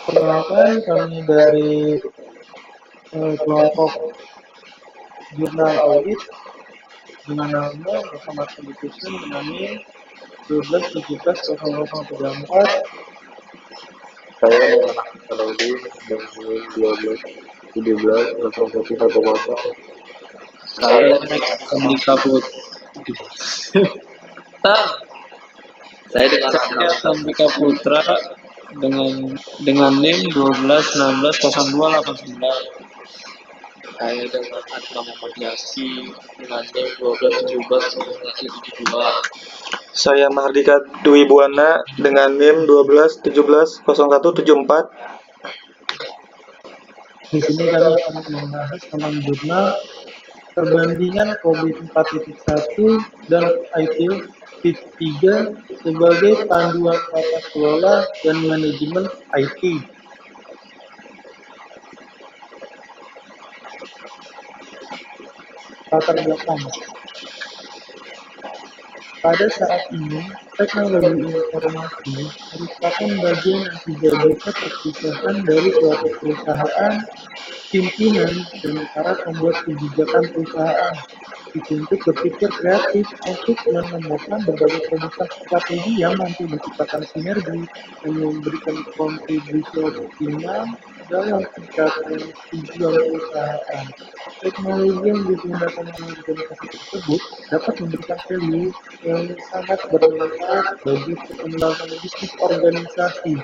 Perkenalkan kami dari kelompok jurnal audit dengan nama Muhammad Publication dengan NIM 12170034. Saya dengan Ahmad Salahuddin dengan NIM 1217 Saya Andika Putra. Saya dengan Saya Andika Putra dengan NIM 12160289. Saya dengan Adnan Muhammad Yasi dengan NIM 1217 Saya Mahardika Dwi Buwana dengan NIM 12170174. Di sini kami akan membahas tentang jurnal perbandingan COVID 4.1 dan ITIL PIT 3 sebagai panduan tata kelola dan manajemen IT. Latar belakang. Pada saat ini, teknologi informasi merupakan bagian yang tidak bisa terpisahkan dari suatu perusahaan, pimpinan, dan para pembuat kebijakan perusahaan dituntut berpikir kreatif untuk menemukan berbagai solusi strategi yang mampu menciptakan sinergi dan memberikan kontribusi optimal dalam pencapaian tujuan perusahaan. Teknologi yang digunakan oleh organisasi tersebut dapat memberikan value yang sangat bermanfaat bagi perkembangan bisnis organisasi.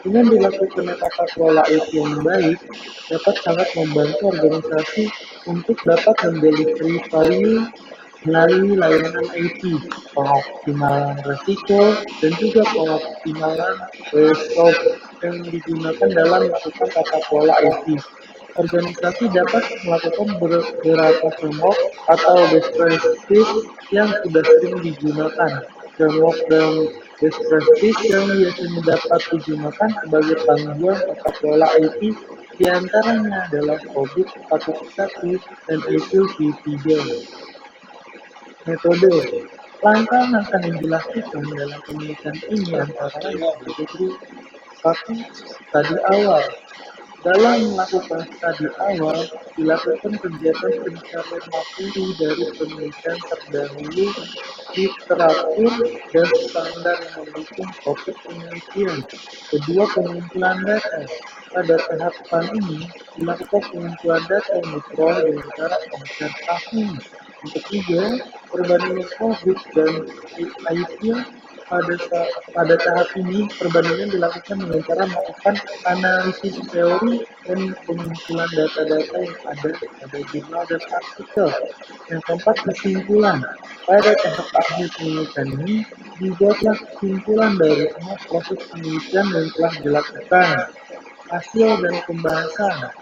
Dengan dilakukan tata kelola IT yang baik, dapat sangat membantu organisasi untuk dapat mendelivery value melalui layanan IT, pengoptimalan resiko, dan juga pengoptimalan resource yang digunakan dalam melakukan tata kelola IT. Organisasi dapat melakukan beberapa framework atau best practice yang sudah sering digunakan. Framework dan best practice yang biasanya dapat digunakan sebagai panduan tata kelola IT diantaranya adalah COVID 4.1 dan ITIL P3. Metode. Langkah-langkah yang dilakukan dalam penelitian ini antara lain yaitu 1. Studi awal. Dalam melakukan studi awal, dilakukan kegiatan pencarian materi dari penelitian terdahulu, literatur, dan standar yang mendukung topik penelitian. Kedua, pengumpulan data. Pada tahapan ini, dilakukan pengumpulan data yang diperoleh dengan cara observasi. Yang ketiga, perbandingan COVID dan ITIL. Pada tahap ini, perbandingan dilakukan dengan cara melakukan analisis teori dan pengumpulan data-data yang ada pada jurnal dan artikel. Yang keempat, kesimpulan. Pada tahap akhir penelitian ini, dibuatlah kesimpulan dari semua proses penelitian yang telah dilakukan. Hasil dan pembahasan.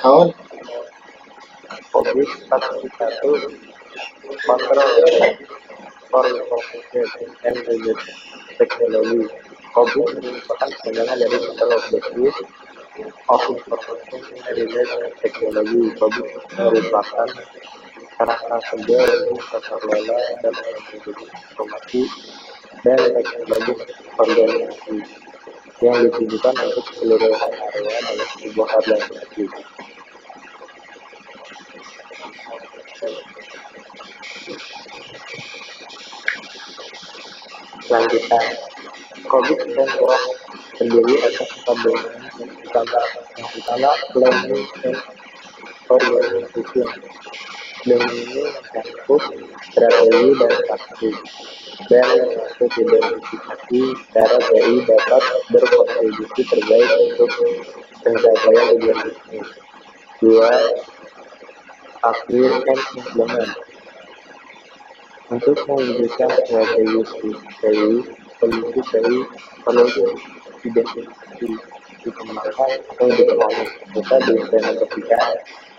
tahun COVID 4.1 Control for Information and Related Technology. COVID merupakan pengembangan dari Control Objective of Information and Related Technology. COVID merupakan kerangka kerja untuk tata kelola dan manajemen informasi dan teknologi organisasi yang ditujukan untuk seluruh area dalam sebuah organisasi. Selanjutnya, COVID-19 terdiri atas gabungan pertama planning and organization. Dengan ini mencakup strategi dan taktik dan untuk identifikasi cara TI dapat berkontribusi terbaik untuk pencapaian tujuan bisnis. 2. Acquire and implement. Untuk mewujudkan strategi TI, solusi TI perlu diidentifikasi, dikembangkan atau dikembangkan, serta diimplementasikan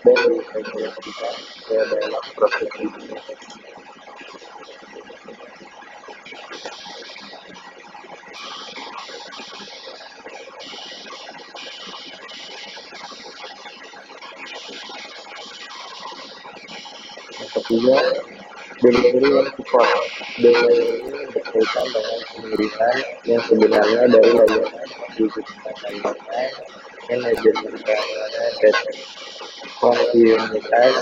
dan diintegrasikan ke dalam proses bisnis. Yang ketiga, delivery and support. Delivery ini berkaitan dengan pengiriman yang sebenarnya dari layanan dibutuhkan layanan, manajemen keamanan dan kontinuitas,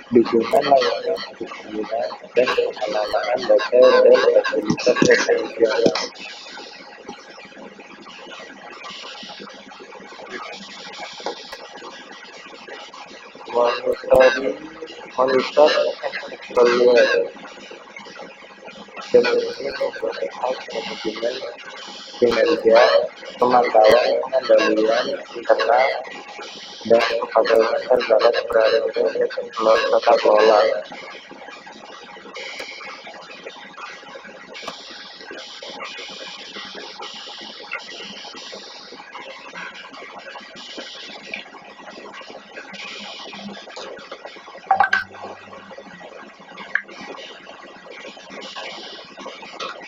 dukungan layanan untuk penggunaan dan pengelolaan data dan fasilitas operasional. Monitor evaluasi. Dengan ini membahas manajemen kinerja, pemantauan pengendalian internal, dan kepatuhan terhadap peraturan tata kelola.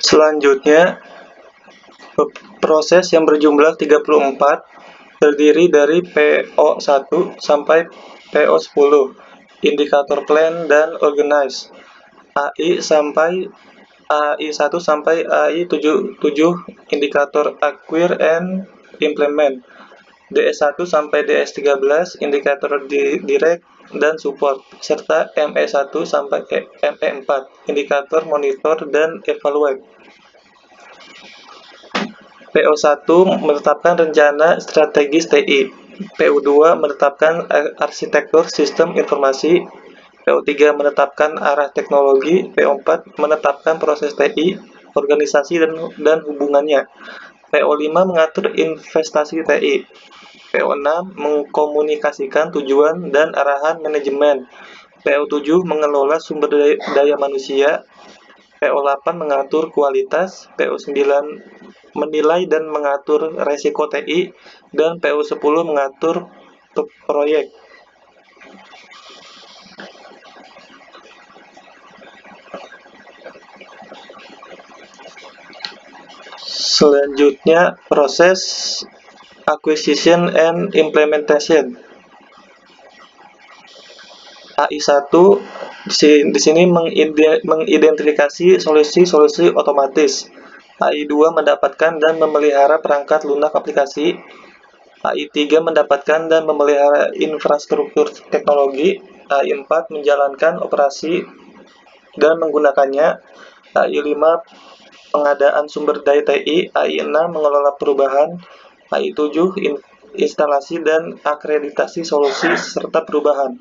Selanjutnya, proses yang berjumlah 34 terdiri dari PO1 sampai PO10, indikator plan dan organize, AI1 sampai AI7, indikator acquire and implement, DS1 sampai DS13, indikator direct dan support, serta ME1 sampai ME4, indikator monitor dan evaluate. PO1 menetapkan rencana strategis TI, PO2 menetapkan arsitektur sistem informasi, PO3 menetapkan arah teknologi, PO4 menetapkan proses TI, organisasi dan hubungannya, PO5 mengatur investasi TI, PO6 mengkomunikasikan tujuan dan arahan manajemen, PO7 mengelola sumber daya manusia, PO8 mengatur kualitas, PO9 menilai dan mengatur resiko TI, dan PO10 mengatur proyek. Selanjutnya, proses acquisition and implementation. AI1 di sini mengidentifikasi solusi-solusi otomatis. AI2 mendapatkan dan memelihara perangkat lunak aplikasi. AI3 mendapatkan dan memelihara infrastruktur teknologi. AI4 menjalankan operasi dan menggunakannya. AI5 pengadaan sumber daya TI. AI6 mengelola perubahan. AI7 instalasi dan akreditasi solusi serta perubahan.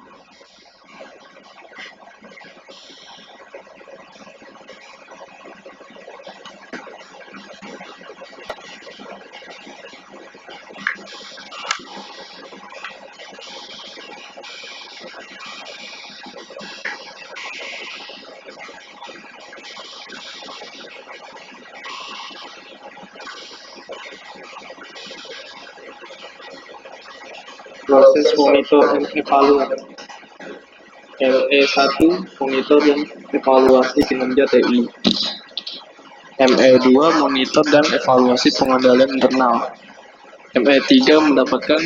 Proses monitor dan evaluasi. ME1 monitor dan evaluasi kinerja TI. ME2 monitor dan evaluasi pengendalian internal. ME3 mendapatkan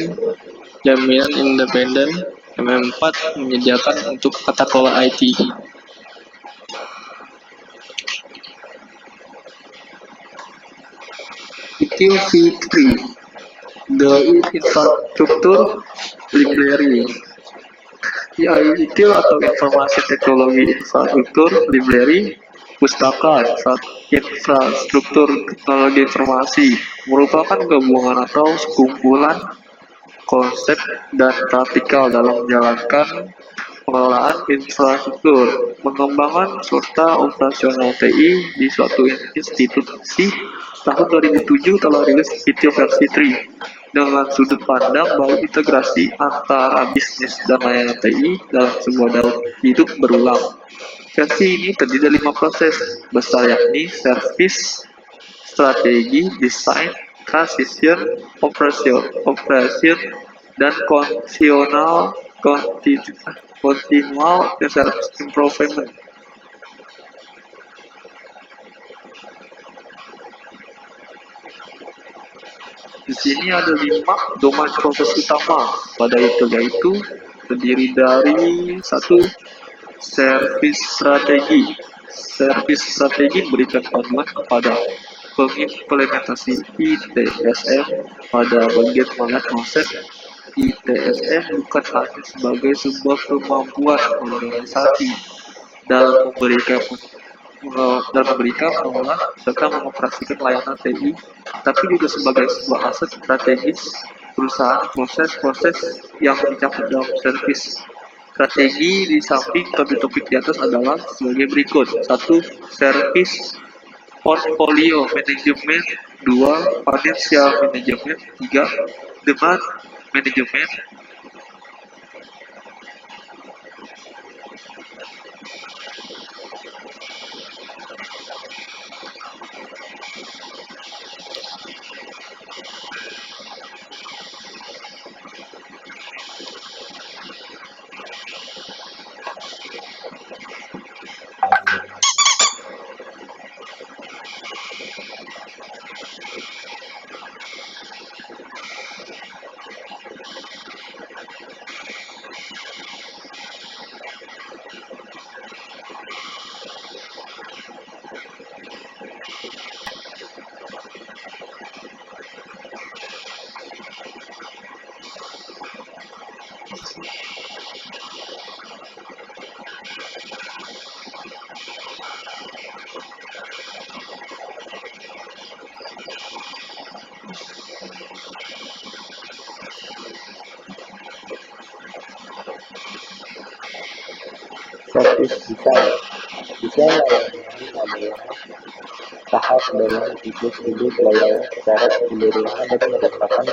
jaminan independen. ME4 menyediakan untuk tata kelola IT. Util V3, the infrastructure library. Util atau informasi teknologi infrastruktur library, pustaka Infrastruktur teknologi informasi merupakan gabungan atau sekumpulan konsep dan praktikal dalam menjalankan pengelolaan infrastruktur, pengembangan serta operasional TI di suatu institusi. Tahun 2007 telah rilis ITIL versi 3 dengan sudut pandang bahwa integrasi antara bisnis dan layanan TI dalam sebuah daur hidup berulang. Versi ini terdiri dari 5 proses besar, yakni service, strategi, desain, transition, operation, dan continual service improvement. Di sini ada 5 domain proses utama pada itu, yaitu terdiri dari 1. Service strategi. Service strategi memberikan panduan kepada pengimplementasi ITSM pada bagian mana konsep ITSM bukan hanya sebagai sebuah kemampuan organisasi dalam memberikan pengelolaan serta mengoperasikan layanan TI, tapi juga sebagai sebuah aset strategis perusahaan. Proses-proses yang dicakup dalam service strategi di samping topik-topik di atas adalah sebagai berikut. 1. Service portfolio management. 2. Financial management. 3. Demand management. Service design. Desain layanan adalah tahap dalam siklus hidup layanan secara keseluruhan dan merupakan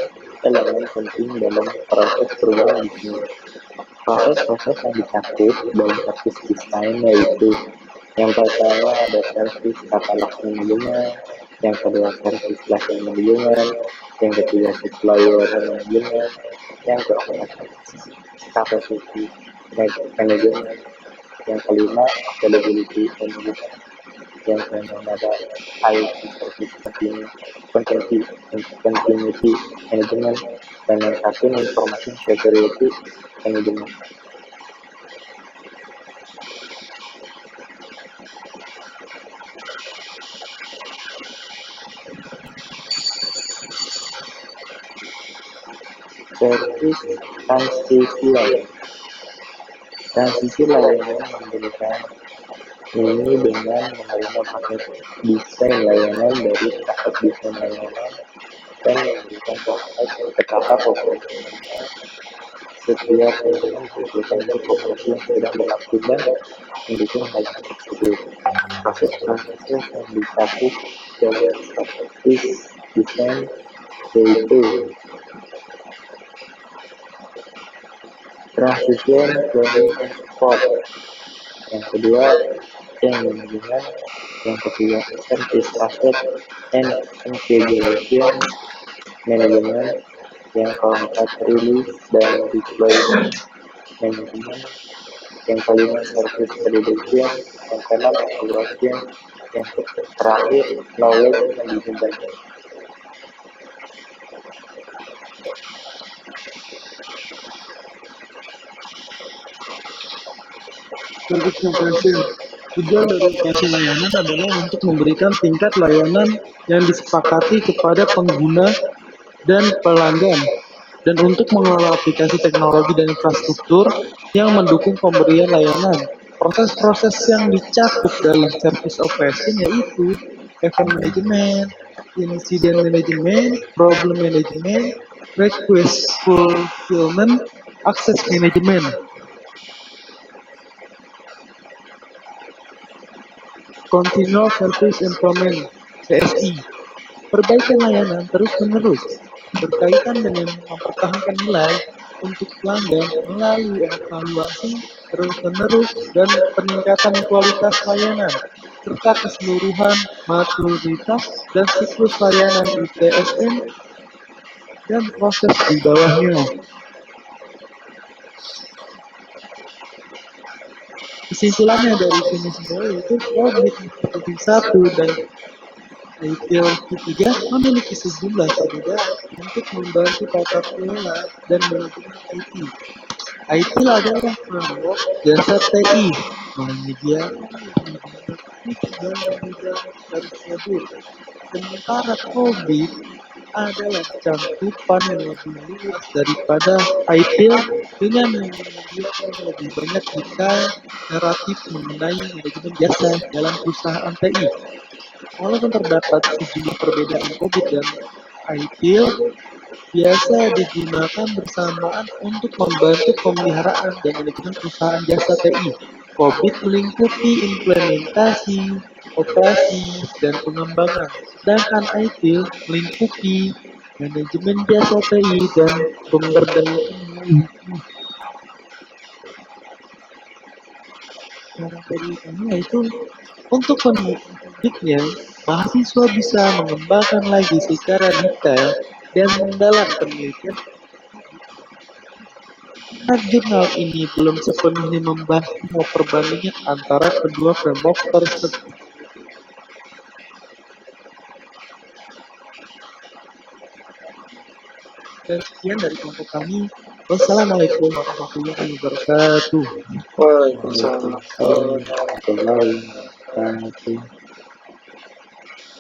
elemen penting dalam proses perubahan bisnis. Proses-proses yang dicakup dalam service design yaitu yang pertama ada service katalog manajemen, yang kedua service license manajemen, yang ketiga supplier manajemen, yang keempat capacity manajemen, yang kelima availability management, yang keenam ada IT service continuity management, dan yang satu information security management. Service transisi layanan memberikan ini dengan menerima paket desain layanan dari tahap desain layanan dan memberikan proses ke tahap operasi. Setiap layanan membutuhkan untuk operasi yang sedang berlaku dan mendukung layanan tersebut. Proses-proses yang dicakup dalam service desain yaitu transition, planning, and support. Yang kedua, change management. Yang ketiga, service asset and configuration management. Yang keempat, release dan deployment management. Yang kelima, service validation. Yang keenam, evaluation. Yang terakhir, knowledge management. Service operation. Tujuan dari operasi layanan adalah untuk memberikan tingkat layanan yang disepakati kepada pengguna dan pelanggan, dan untuk mengelola aplikasi teknologi dan infrastruktur yang mendukung pemberian layanan. Proses-proses yang dicakup dalam service operation yaitu event management, incident management, problem management, request fulfillment, access management. Continual Service Improvement (CSI). Perbaikan layanan terus-menerus berkaitan dengan mempertahankan nilai untuk pelanggan melalui evaluasi terus-menerus dan peningkatan kualitas layanan serta keseluruhan maturitas dan siklus layanan ITSM dan proses di bawahnya. Kesimpulannya dari sini semua yaitu Public Utility 1 dan ITLQ 3 memiliki sejumlah perbedaan untuk membantu tata kelola dan manajemen IT. IT adalah framework jasa TI, menyediakan dan bidang tersebut. Sementara COVID adalah cakupan yang lebih luas daripada ITIL dengan menyediakan lebih banyak detail naratif mengenai manajemen jasa dalam perusahaan TI. Walaupun terdapat sejumlah perbedaan COVID dan ITIL, biasa digunakan bersamaan untuk membantu pemeliharaan dan manajemen perusahaan jasa TI. COVID melingkupi implementasi, operasi, dan pengembangan, sedangkan ITIL melingkupi manajemen jasa TI dan pemberdayaan. Cara TI ini yaitu untuk selanjutnya, mahasiswa bisa mengembangkan lagi secara detail dan mendalam penelitian. Karena jurnal ini belum sepenuhnya membahas semua perbandingan antara kedua framework tersebut. Dan sekian dari kelompok kami. Wassalamualaikum warahmatullahi wabarakatuh. Waalaikumsalam. Waalaikumsalam warahmatullahi wabarakatuh.